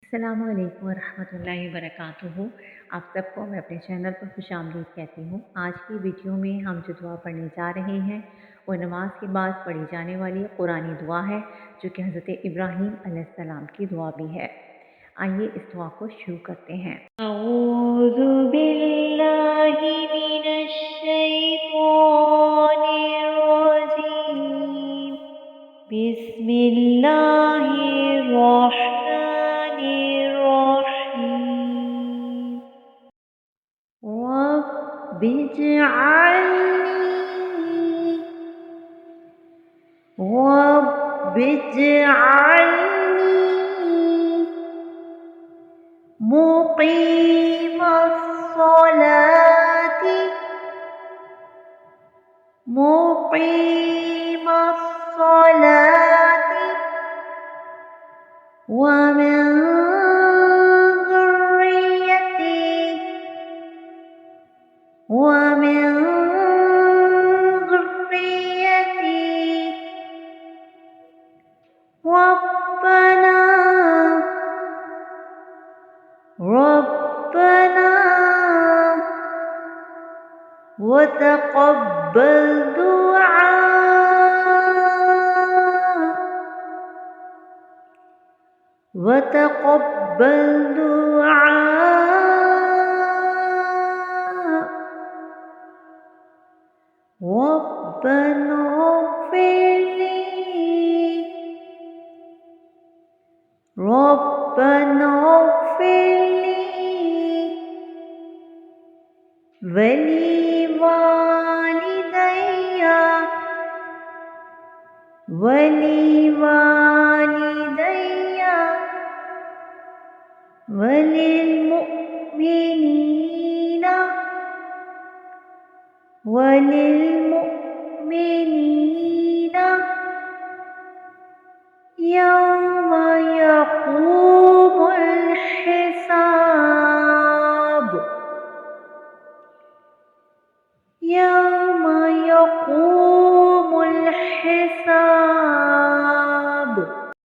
अस्सलामुअलैकुम वरहमतुल्लाहि वबरकातुहू। आप सबको मैं अपने चैनल पर खुशामदीद कहती हूँ। आज की वीडियो में हम जो दुआ पढ़ने जा रहे हैं वो नमाज के बाद पढ़ी जाने वाली कुरानी दुआ है, जो कि हज़रत इब्राहीम अलैहिस्सलाम की दुआ भी है। आइए इस दुआ को शुरू करते हैं। औज़ु बिल्लाहि मिनश शैतानिर रजीम। बिस्मिल्लाहिर रहमानिर रहीम। रब्बिजअलनी मुक़ीमस्सलाति मुक़ीमस्सलाति व मिन ज़ुर्रिय्यती ومن ذريتي ربنا وتقبل دعاء ربنا اغفر لي ولوالدي وللمؤمنين يوم يقوم الحساب